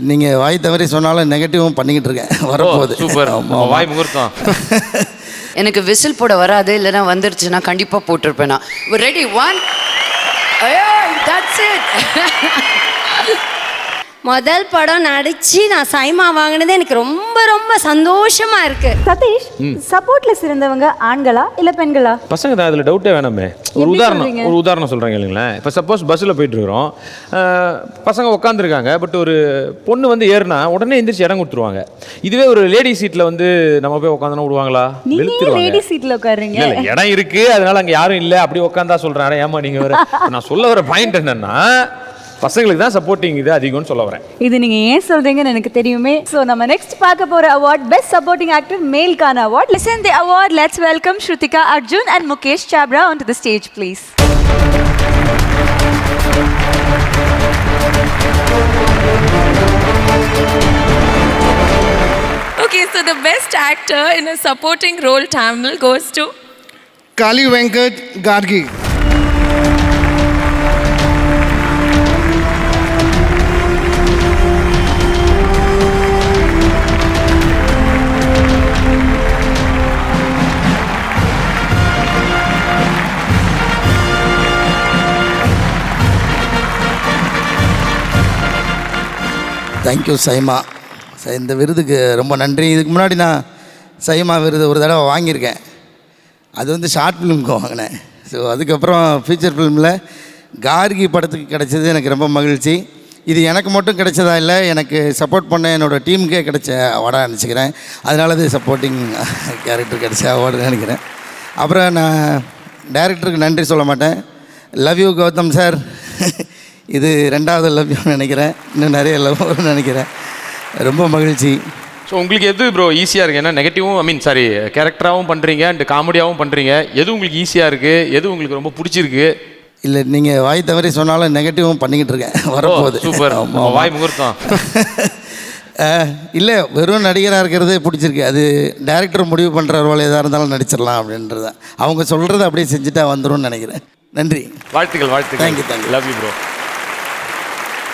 நீங்கள் வாய் தவறி சொன்னாலும் நெகட்டிவும் பண்ணிக்கிட்டு இருக்கேன் வரப்போகுது. சூப்பர். வாய் முகூர்த்தம். எனக்கு விசில் போட வராது, இல்லைன்னா வந்துருச்சுன்னா கண்டிப்பாக போட்டிருப்பேன். நான் ரெடி ஒன். That's it. முதல் படம் நடிச்சு நான் சைமா வாங்கினது எனக்கு ரொம்ப ரொம்ப சந்தோஷமா இருக்கு. சதீஷ், சப்போர்ட்ல இருந்தவங்க ஆண்களா இல்ல பெண்களா? பசங்க தான், அதில் டவுட்டே வேணாமே. ஒரு உதாரணம் சொல்கிறேன் இல்லைங்களேன். இப்போ சப்போஸ் பஸ்ஸில் போயிட்டு இருக்கிறோம், பசங்க உட்காந்துருக்காங்க, பட் ஒரு பொண்ணு வந்து ஏறுனா உடனே எந்திரிச்சு இடம் கொடுத்துருவாங்க. இதுவே ஒரு லேடி சீட்டில் வந்து நம்ம போய் உட்காந்துனா விடுவாங்களா? லேடி சீட்ல உட்காருங்க. இல்லை, இடம் இருக்கு, அதனால அங்கே யாரும் இல்லை, அப்படி உட்காந்தா சொல்கிறேன். ஏமா நீங்கள் வர, நான் சொல்ல வர பாயிண்ட் என்னன்னா, பசங்களுக்கு தான் சப்போர்ட்டிங் இது அதிகம்னு சொல்ல வரேன். இது நீங்க ஏன் சொல்றீங்கன்னு எனக்கு தெரியுமே. சோ நம்ம நெக்ஸ்ட் பார்க்க போற அவார்ட் பெஸ்ட் சப்போர்ட்டிங் ஆக்டர் மேல்கான award. Listen the award. Let's welcome Shrutika Arjun and Mukesh Chabra onto the stage please. Okay, so the best actor in a supporting role Tamil goes to Kali Venkat Gargi. Thank you SIMA. இந்த விருதுக்கு ரொம்ப நன்றி. இதுக்கு முன்னாடி நான் சைமா விருது ஒரு தடவை வாங்கியிருக்கேன். அது வந்து ஷார்ட் ஃபிலிமுக்கு வாங்கினேன். ஸோ அதுக்கப்புறம் ஃபீச்சர் ஃபிலிமில் கார்கி படத்துக்கு கிடைச்சது எனக்கு ரொம்ப மகிழ்ச்சி. இது எனக்கு மட்டும் கிடைச்சதா இல்லை, எனக்கு சப்போர்ட் பண்ண என்னோடய டீமுக்கே கிடைச்ச அவார்டாக நினச்சிக்கிறேன். அதனால அது சப்போர்ட்டிங் கேரக்டர் கிடைச்ச அவார்டு நினைக்கிறேன். அப்புறம் நான் டைரக்டருக்கு நன்றி சொல்ல மாட்டேன். Love you Gautham sir. இது 2வது லவ் யூன்னு நினைக்கிறேன். இன்னும் நிறைய லவ் நினைக்கிறேன். ரொம்ப மகிழ்ச்சி. ஸோ உங்களுக்கு எது ப்ரோ ஈஸியாக இருக்குது? ஏன்னா நெகட்டிவும் கேரக்டராகவும் பண்ணுறீங்க அண்ட் காமெடியாகவும் பண்ணுறீங்க. எது உங்களுக்கு ஈஸியாக இருக்குது? எது உங்களுக்கு ரொம்ப பிடிச்சிருக்கு? இல்லை, நீங்கள் வாய் தவறி சொன்னாலும் நெகட்டிவும் பண்ணிக்கிட்டு இருக்கேன் வரப்போகுது. சூப்பர். வாய் முகூர்த்தம். இல்லை, வெறும் நடிகராக இருக்கிறது பிடிச்சிருக்கு. அது டைரக்டர் முடிவு பண்ணுற ரோல் எதாக இருந்தாலும் நடிச்சிடலாம் அப்படின்றத அவங்க சொல்கிறத அப்படியே செஞ்சுட்டா வந்துடும் நினைக்கிறேன். நன்றி. வாழ்த்துக்கள். தேங்க்யூ. Love you bro.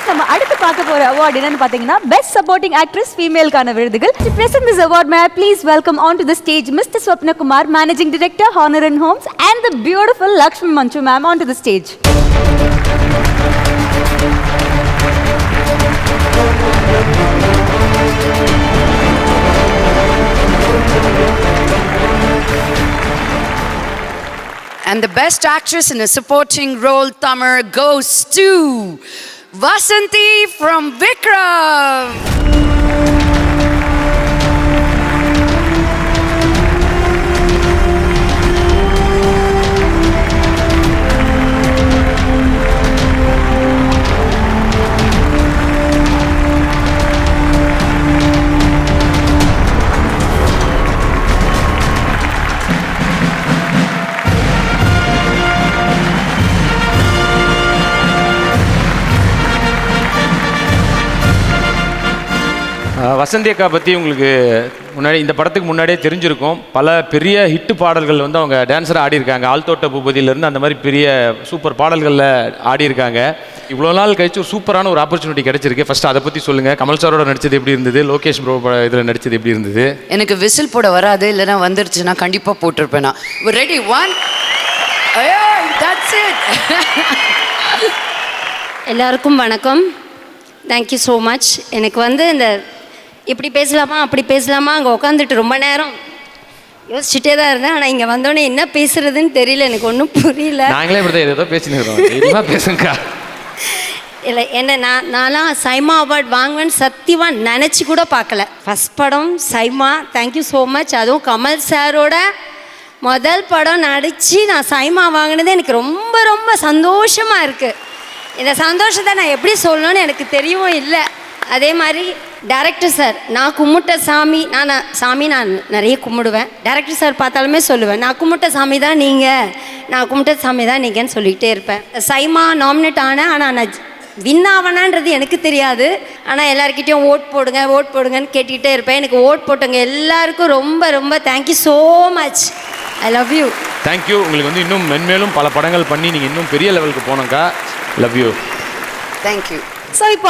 நம்ம அடுத்து பார்க்க போற அவார்ட் என்னன்னு பாத்தீங்கன்னா பெஸ்ட் சப்போர்ட்டிங் ஆக்ட்ரஸ் ஃபீமேல்கான விருதுகள். To present this award, may I please welcome onto the stage Mr. Swapna Kumar, Managing Director, Honor and Homes, and the beautiful Lakshmi Manchu ma'am onto the stage. And the best actress in a supporting role Tamil goes to Vasanthi from Vikram. Vasanthi அக்கா பற்றி உங்களுக்கு முன்னாடி இந்த படத்துக்கு முன்னாடியே தெரிஞ்சிருக்கும். பல பெரிய ஹிட்டு பாடல்கள் வந்து அவங்க டான்ஸராக ஆடியிருக்காங்க. ஆழ்த்தோட்ட பூபதியிலேருந்து அந்த மாதிரி பெரிய சூப்பர் பாடல்களில் ஆடியிருக்காங்க. இவ்வளோ நாள் கழிச்சு ஒரு சூப்பரான ஒரு ஆப்பர்ச்சுனிட்டி கிடைச்சிருக்கு. ஃபஸ்ட்டு அதை பற்றி சொல்லுங்கள். கமல் சாரோட நடிச்சது எப்படி இருந்தது? லோகேஷ் ப்ரோ இதில் நடிச்சது எப்படி இருந்தது? எனக்கு விசில் போட வராது, இல்லைன்னா வந்துருச்சுன்னா கண்டிப்பாக போட்டிருப்பேன். நான் ரெடி ஒன். That's it. எல்லாருக்கும் வணக்கம். Thank you so much. எனக்கு வந்து இந்த இப்படி பேசலாமா அப்படி பேசலாமா அங்கே உட்காந்துட்டு ரொம்ப நேரம் யோசிச்சுட்டே தான் இருந்தேன். ஆனால் இங்கே வந்தோடனே என்ன பேசுறதுன்னு தெரியல, எனக்கு ஒன்றும் புரியல. நாங்களே இப்படி தான் ஏதோ பேசினோம். பேசுங்கக்கா. இல்லை, என்ன நான்லாம் சைமா அவார்ட் வாங்குவேன்னு சத்தியமாக நினச்சி கூட பார்க்கல. ஃபஸ்ட் படம் சைமா. Thank you so much. அதுவும் கமல் சாரோட முதல் படம் நடித்து நான் சைமா வாங்கினது எனக்கு ரொம்ப ரொம்ப சந்தோஷமாக இருக்குது. இந்த சந்தோஷத்தை நான் எப்படி சொல்லணும்னு எனக்கு தெரியவும் இல்லை. அதே மாதிரி டைரக்டர் சார், நான் கும்பிட்ட சாமி, நான் நிறைய கும்பிடுவேன். டைரக்டர் சார் பார்த்தாலுமே சொல்லுவேன், நான் கும்பிட்ட சாமி தான் நீங்கள், நான் கும்பிட்ட சாமி தான் நீங்கன்னு சொல்லிக்கிட்டே இருப்பேன். சைமா நாமினேட் ஆனேன், ஆனால் நான் வின் ஆவனான்றது எனக்கு தெரியாது. ஆனால் எல்லாருக்கிட்டையும் ஓட் போடுங்கன்னு கேட்டுக்கிட்டே இருப்பேன். எனக்கு ஓட் போட்டவங்க எல்லாருக்கும் ரொம்ப ரொம்ப thank you so much. I love you. Thank you. உங்களுக்கு வந்து இன்னும் மென்மேலும் பல படங்கள் பண்ணி நீங்கள் இன்னும் பெரிய லெவலுக்கு போனோங்க்கா. Love you. தேங்க்யூ. ஸோ இப்போ